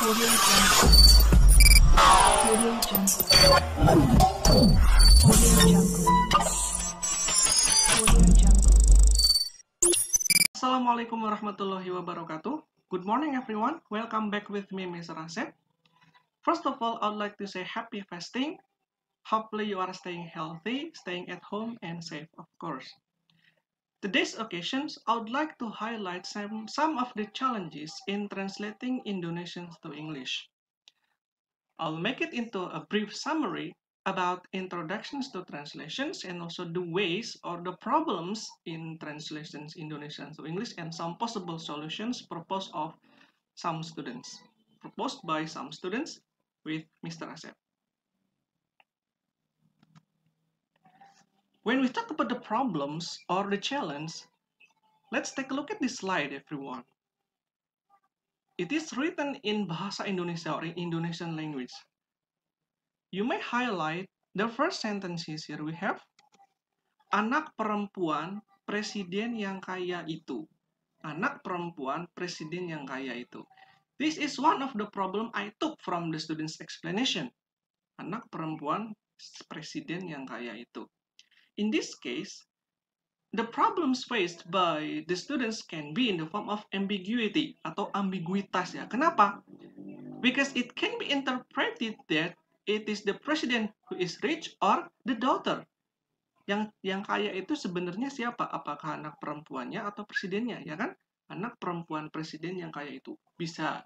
Audio Jungle. Audio Jungle. Audio Jungle. Audio Jungle. Assalamualaikum warahmatullahi wabarakatuh. Good morning everyone. Welcome back with me, Mr. Asep. First of all, I'd like to say happy fasting. Hopefully you are staying healthy, staying at home and safe, of course. Today's occasions, I would like to highlight some of the challenges in translating Indonesian to English. I'll make it into a brief summary about introductions to translations and also the ways or the problems in translations Indonesian to English and some possible solutions proposed by some students with Mr. Asep. When we talk about the problems or the challenge, let's take a look at this slide, everyone. It is written in Bahasa Indonesia or in Indonesian language. You may highlight the first sentences here. We have anak perempuan presiden yang kaya itu. Anak perempuan presiden yang kaya itu. This is one of the problem I took from the student's explanation. Anak perempuan presiden yang kaya itu. In this case, the problems faced by the students can be in the form of ambiguity atau ambiguitas ya. Kenapa? Because it can be interpreted that it is the president who is rich or the daughter. Yang kaya itu sebenarnya siapa? Apakah anak perempuannya atau presidennya, ya kan? Anak perempuan presiden yang kaya itu. Bisa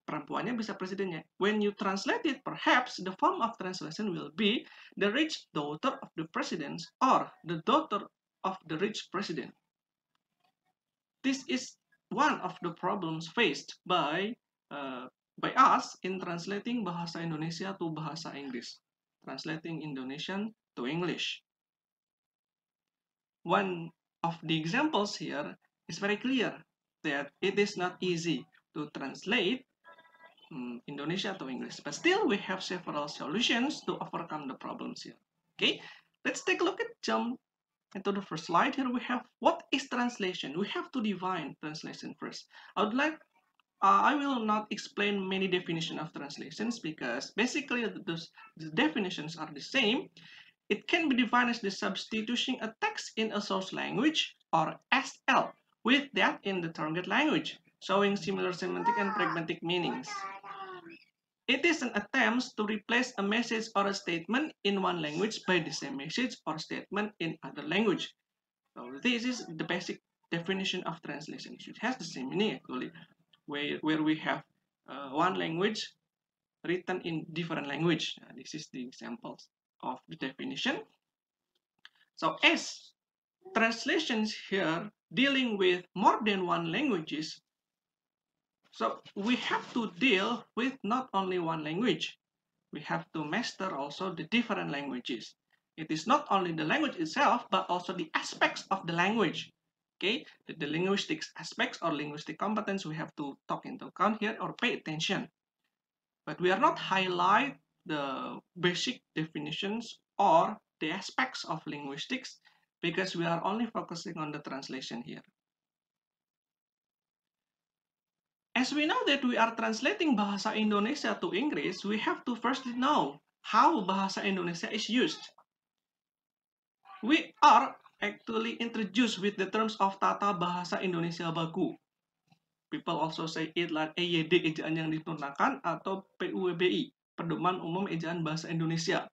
perempuannya, bisa presidennya. When you translate it, perhaps the form of translation will be the rich daughter of the president or the daughter of the rich president. This is one of the problems faced by us in translating bahasa Indonesia to bahasa Inggris. Translating Indonesian to English. One of the examples here is very clear that it is not easy to translate Indonesia to English, but still we have several solutions to overcome the problems here. Okay, let's take a look at jump into the first slide. Here we have what is translation. We have to define translation first. I will not explain many definitions of translations because basically the definitions are the same. It can be defined as the substituting a text in a source language or SL with that in the target language, showing similar semantic and pragmatic meanings. It is an attempt to replace a message or a statement in one language by the same message or statement in other language. So this is the basic definition of translation. It has the same meaning actually, where we have one language written in different language. This is the examples of the definition. So as translations here dealing with more than one languages, so we have to deal with not only one language. We have to master also the different languages. It is not only the language itself, but also the aspects of the language. Okay, the linguistic aspects or linguistic competence we have to take into account here or pay attention. But we are not highlight the basic definitions or the aspects of linguistics because we are only focusing on the translation here. As we know that we are translating Bahasa Indonesia to English, we have to firstly know how Bahasa Indonesia is used. We are actually introduced with the terms of Tata Bahasa Indonesia Baku. People also say it like EYD, ejaan yang digunakan, atau PUBI, Pedoman Umum Ejaan Bahasa Indonesia.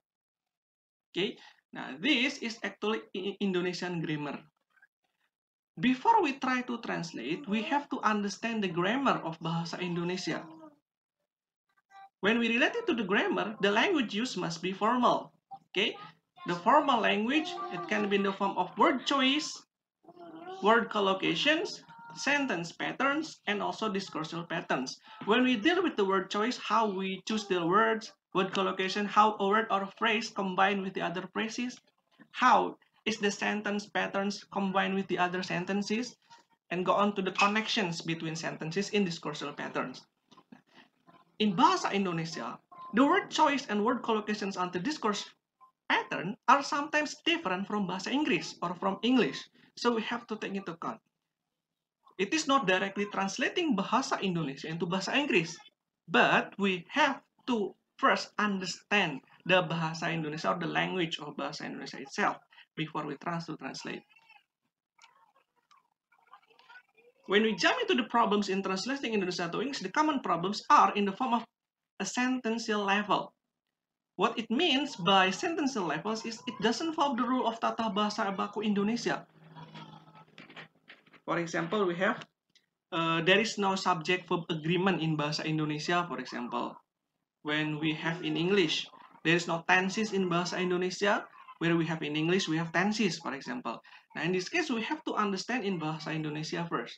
Okay, now this is actually Indonesian grammar. Before we try to translate, we have to understand the grammar of Bahasa Indonesia. When we relate it to the grammar, the language used must be formal. Okay, the formal language, it can be in the form of word choice, word collocations, sentence patterns, and also discursive patterns. When we deal with the word choice, how we choose the words, word collocation, how a word or a phrase combine with the other phrases, how is the sentence patterns combined with the other sentences, and go on to the connections between sentences in discursive patterns. In Bahasa Indonesia, the word choice and word collocations on the discourse pattern are sometimes different from Bahasa Inggris or from English, so we have to take into account. It is not directly translating Bahasa Indonesia into Bahasa Inggris, But we have to first understand the bahasa Indonesia or the language of bahasa Indonesia itself before we translate. When we jump into the problems in translating Indonesia to English, the common problems are in the form of a sentenceal level. What it means by sentenceal levels is it doesn't follow the rule of tata bahasa baku Indonesia. For example, we have there is no subject-verb agreement in bahasa Indonesia, for example. When we have in English, there is no tenses in bahasa Indonesia. Where we have in English, we have tenses, for example. Now, in this case, we have to understand in bahasa Indonesia first.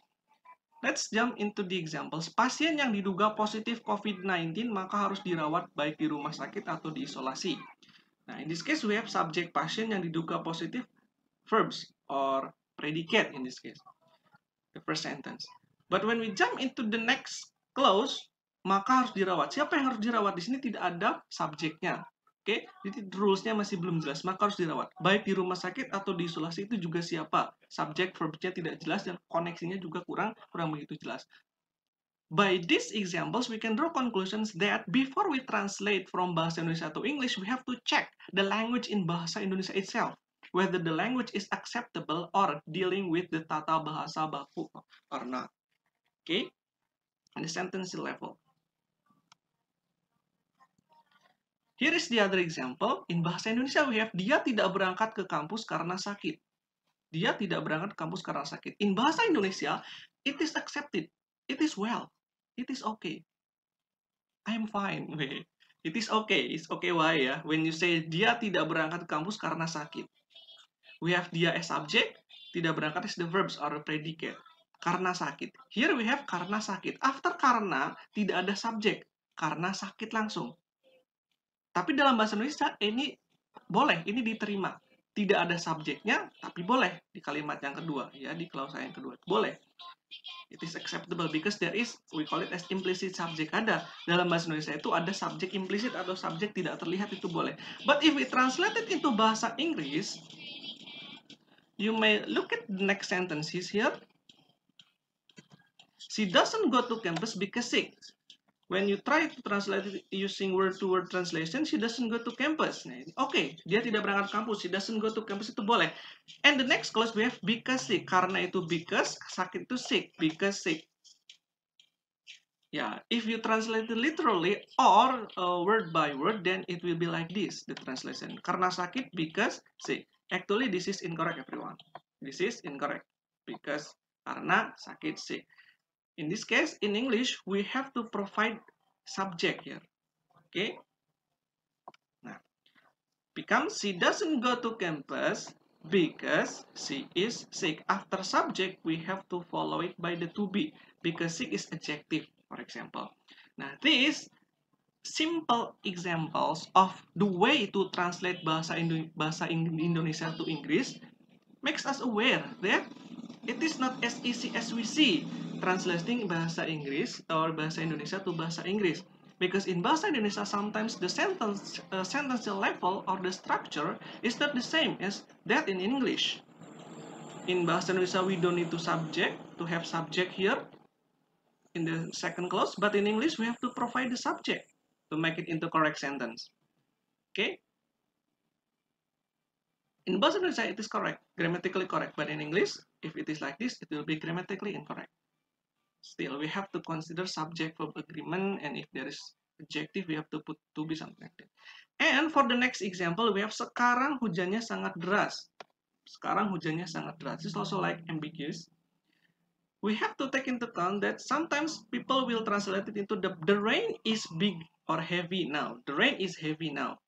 Let's jump into the examples. Pasien yang diduga positif COVID-19 maka harus dirawat baik di rumah sakit atau diisolasi. Nah, in this case, we have subject pasien yang diduga positif, verbs or predicate in this case. The first sentence. But when we jump into the next clause, maka harus dirawat. Siapa yang harus dirawat? Di sini tidak ada subjeknya. Oke, jadi rules-nya masih belum jelas. Maka harus dirawat. Baik di rumah sakit atau di isolasi itu juga siapa? Subjek, verb-nya tidak jelas dan koneksinya juga kurang begitu jelas. By these examples, we can draw conclusions that before we translate from bahasa Indonesia to English, we have to check the language in bahasa Indonesia itself, whether the language is acceptable or dealing with the tata bahasa baku or not. Okay, on the sentence level. Here is the other example. In bahasa Indonesia, we have dia tidak berangkat ke kampus karena sakit. Dia tidak berangkat ke kampus karena sakit. In bahasa Indonesia, it is accepted. It is well. It is okay. I am fine. It is okay. It's okay why ya? When you say dia tidak berangkat ke kampus karena sakit. We have dia as subject, tidak berangkat as the verbs or the predicate. Karena sakit. Here we have karena sakit. After karena, tidak ada subjek. Karena sakit langsung. Tapi dalam bahasa Indonesia, ini boleh, ini diterima. Tidak ada subjeknya, tapi boleh. Di kalimat yang kedua, ya, di klausa yang kedua. Boleh. It is acceptable because there is, we call it as implicit subject. Ada. Dalam bahasa Indonesia itu ada subjek implisit atau subjek tidak terlihat, itu boleh. But if we translate it into bahasa Inggris, you may look at the next sentences here. She doesn't go to campus because sick. When you try to translate it using word-to-word translation, she doesn't go to campus. Nah, okay, dia tidak berangkat kampus. She doesn't go to campus, itu boleh. And the next clause we have because sick. Karena itu because, sakit itu sick. Because sick. Yeah, if you translate it literally or word by word, then it will be like this, the translation. Karena sakit, because sick. Actually, this is incorrect, everyone. This is incorrect. Because, karena sakit, sick. In this case, in English, we have to provide subject here. Okay? Now, becomes she doesn't go to campus because she is sick. After subject, we have to follow it by the to be because sick is adjective, for example. Now, these simple examples of the way to translate bahasa Indonesia to English makes us aware that it is not as easy as we see translating bahasa Inggris or bahasa Indonesia to bahasa Inggris. Because in bahasa Indonesia, sometimes the sentence level or the structure is not the same as that in English. In bahasa Indonesia, we don't need to have subject here in the second clause, but in English, we have to provide the subject to make it into correct sentence. Okay? In bahasa Indonesia, it is correct, grammatically correct, but in English, if it is like this, it will be grammatically incorrect. Still, we have to consider subject-verb agreement, and if there is adjective, we have to put to be something like that. And for the next example, we have sekarang hujannya sangat deras. Sekarang hujannya sangat deras. This is also like ambiguous. We have to take into account that sometimes people will translate it into the rain is big or heavy now. The rain is heavy now.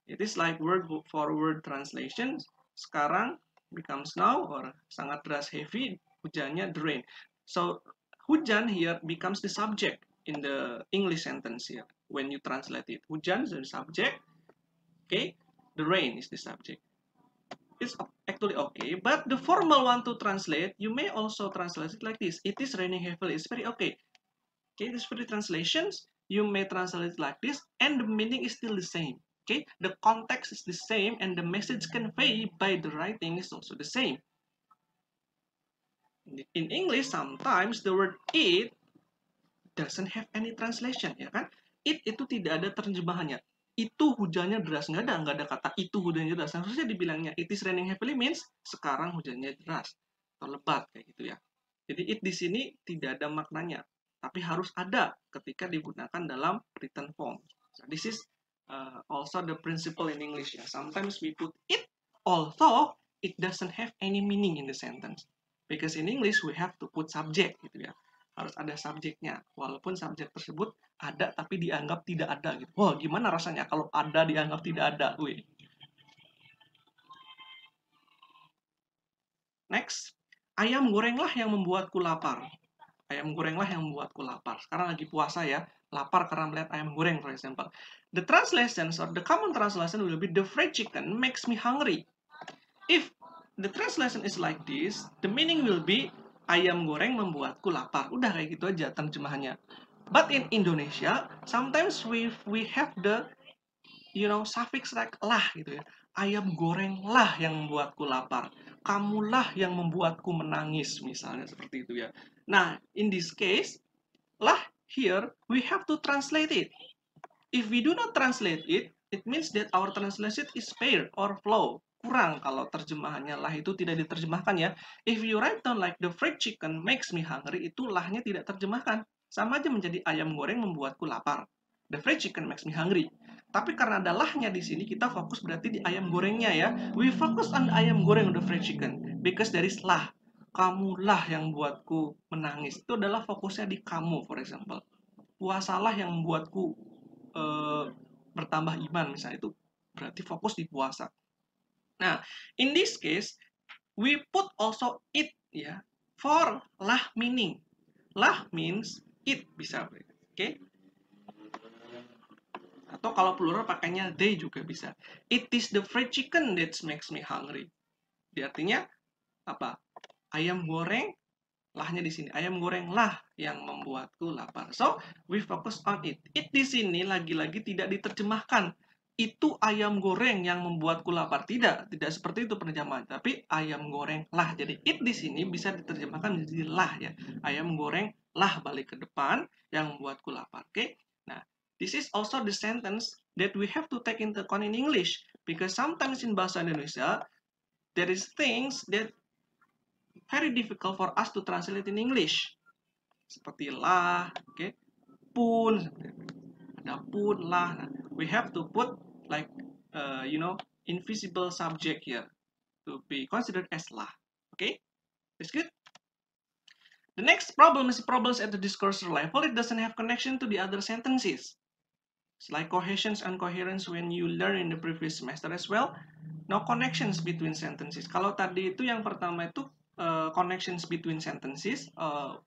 It is like word for word translation. Sekarang becomes now, or sangat deras heavy, hujannya the rain. So hujan here becomes the subject in the English sentence here when you translate it. Hujan is the subject, okay? The rain is the subject. It's actually okay, but the formal one to translate, you may also translate it like this. It is raining heavily. It's very okay. Okay, this for the translations, you may translate it like this, and the meaning is still the same. Okay, the context is the same, and the message conveyed by the writing is also the same. In English, sometimes the word it doesn't have any translation, ya kan? It itu tidak ada terjemahannya. Itu hujannya deras, nggak ada kata itu hujannya deras. Harusnya dibilangnya it is raining heavily means sekarang hujannya deras atau lebat kayak gitu ya. Jadi it di sini tidak ada maknanya, tapi harus ada ketika digunakan dalam written form. So this is also the principle in English ya. Sometimes we put it although it doesn't have any meaning in the sentence. Because in English we have to put subject gitu ya. Harus ada subjeknya. Walaupun subjek tersebut ada tapi dianggap tidak ada gitu. Wah, gimana rasanya kalau ada dianggap tidak ada? Wih. Next, ayam gorenglah yang membuatku lapar. Ayam gorenglah yang membuatku lapar. Sekarang lagi puasa ya, lapar karena melihat ayam goreng, for example. The translations or the common translation will be the fried chicken makes me hungry. If the translation is like this, the meaning will be ayam goreng membuatku lapar. Udah kayak gitu aja terjemahannya. But in Indonesia, sometimes we have the suffix like lah gitu ya. Ayam goreng lah yang membuatku lapar. Kamulah yang membuatku menangis, misalnya seperti itu ya. Nah, in this case, lah here we have to translate it. If we do not translate it, it means that our translation is fair or flow. Kurang kalau terjemahannya lah itu tidak diterjemahkan ya. If you write down like the fried chicken makes me hungry, itu lahnya tidak terjemahkan. Sama aja menjadi ayam goreng membuatku lapar. The fried chicken makes me hungry. Tapi karena ada lahnya di sini, kita fokus berarti di ayam gorengnya ya. We focus on the ayam goreng on the fried chicken because there is lah. Kamulah yang buatku menangis. Itu adalah fokusnya di kamu, for example. Puasalah yang membuatku bertambah iman, misalnya itu berarti fokus di puasa. Nah, in this case we put also it ya for lah meaning. Lah means it bisa, oke? Atau kalau plural pakainya they juga bisa. It is the fried chicken that makes me hungry. Di artinya apa? Ayam goreng, lahnya di sini. Ayam goreng lah yang membuatku lapar. So, we focus on it. It di sini lagi-lagi tidak diterjemahkan. Itu ayam goreng yang membuatku lapar. Tidak seperti itu penerjemahan. Tapi ayam goreng lah. Jadi it di sini bisa diterjemahkan menjadi lah ya. Ayam goreng lah balik ke depan yang membuatku lapar. Oke? Nah, this is also the sentence that we have to take into account in English because sometimes in bahasa Indonesia there is things that very difficult for us to translate in English. Seperti lah, okay? Pun, ada pun lah. Nah, we have to put like invisible subject here to be considered as lah. Okay, that's good. The next problem is problems at the discourse level. It doesn't have connection to the other sentences. It's like cohesions and coherence when you learn in the previous semester as well. No connections between sentences. Kalau tadi itu yang pertama itu connections between sentences,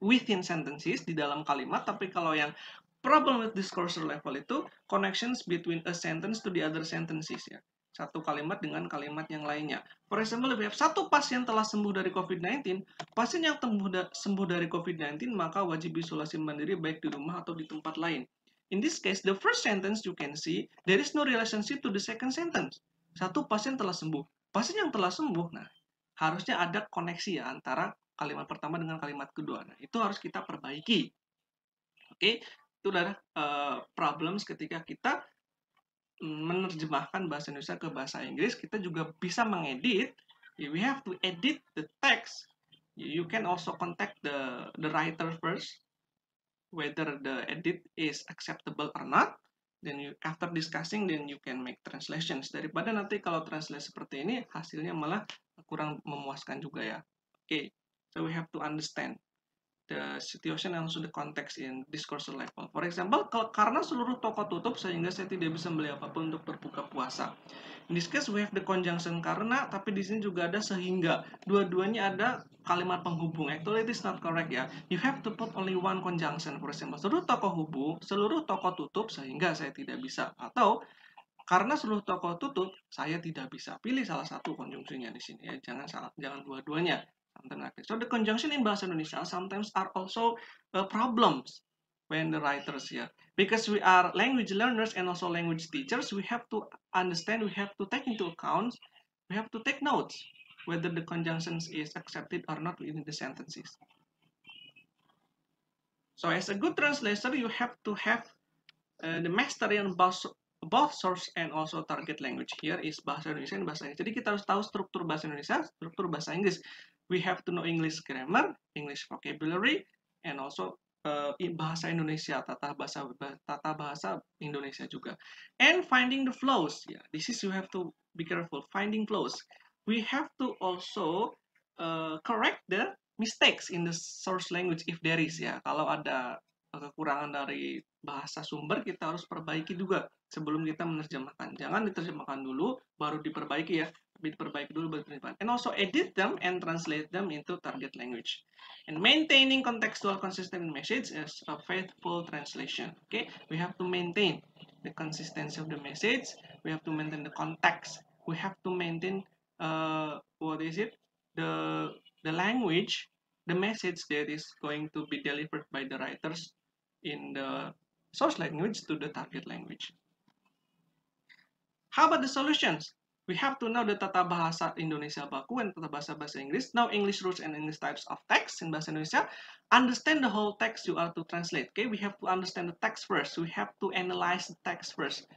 within sentences di dalam kalimat. Tapi kalau yang problem with discourse level itu connections between a sentence to the other sentences ya. Satu kalimat dengan kalimat yang lainnya. For example, if we have satu pasien telah sembuh dari COVID-19, pasien yang sembuh dari COVID-19 maka wajib isolasi mandiri baik di rumah atau di tempat lain. In this case, the first sentence you can see there is no relationship to the second sentence. Satu pasien telah sembuh. Pasien yang telah sembuh, nah harusnya ada koneksi ya antara kalimat pertama dengan kalimat kedua. Nah, itu harus kita perbaiki. Oke, itu adalah problems ketika kita menerjemahkan bahasa Indonesia ke bahasa Inggris. Kita juga bisa mengedit. We have to edit the text. You can also contact the writer first, whether the edit is acceptable or not. Then after discussing, then you can make translations. Daripada nanti kalau translate seperti ini, hasilnya malah kurang memuaskan juga ya. Okay, so we have to understand the situation and also the context in discourse level. For example, karena seluruh toko tutup sehingga saya tidak bisa beli apapun untuk berbuka puasa. In this case, we have the conjunction karena, tapi di sini juga ada sehingga. Dua-duanya ada kalimat penghubung. Actually, it is not correct ya. You have to put only one conjunction. For example, seluruh toko tutup sehingga saya tidak bisa. Atau karena seluruh toko tutup, saya tidak bisa. Pilih salah satu konjungsinya di sini ya. Jangan dua-duanya. So the conjunction in bahasa Indonesia sometimes are also problems when the writers here. Because we are language learners and also language teachers, we have to understand, we have to take into account, we have to take notes whether the conjunctions is accepted or not within the sentences. So as a good translator, you have to have the mastery on both source and also target language. Here is bahasa Indonesia dan bahasa Inggris. Jadi kita harus tahu struktur bahasa Indonesia, struktur bahasa Inggris. We have to know English grammar, English vocabulary, and also bahasa Indonesia, tata bahasa Indonesia juga. And finding the flows. Yeah, this is you have to be careful. Finding flows. We have to also correct the mistakes in the source language if there is, ya. Kalau ada kekurangan dari bahasa sumber, kita harus perbaiki juga sebelum kita menerjemahkan. Jangan diterjemahkan dulu baru diperbaiki, ya, tapi diperbaiki dulu baru diterjemahkan. And also edit them and translate them into target language. And maintaining contextual consistent message is a faithful translation. Okay, we have to maintain the consistency of the message. We have to maintain the context. We have to maintain the language, the message that is going to be delivered by the writers in the source language to the target language. How about the solutions? We have to know the tata bahasa Indonesia baku and tata bahasa Inggris. Know English rules and English types of text in bahasa Indonesia. Understand the whole text you are to translate. Okay, we have to understand the text first. We have to analyze the text first.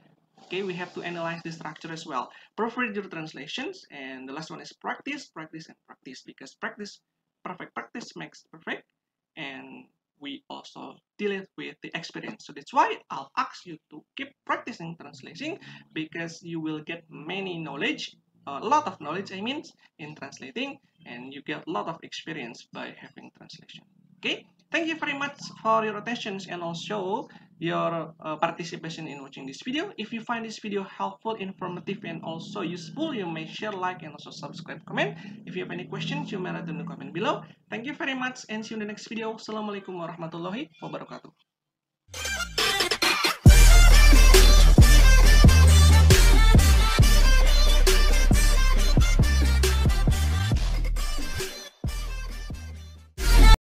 Okay, we have to analyze the structure as well. Proofread your translations, and the last one is practice, practice, and practice, because perfect practice makes perfect, and we also deal it with the experience. So that's why I'll ask you to keep practicing translating, because you will get many knowledge, a lot of knowledge, I mean, in translating, and you get a lot of experience by having translation. Okay, thank you very much for your attention and also your participation in watching this video. If you find this video helpful, informative, and also useful, you may share, like, and also subscribe, comment. If you have any questions, you may write in the comment below. Thank you very much and see you in the next video. Assalamualaikum warahmatullahi wabarakatuh.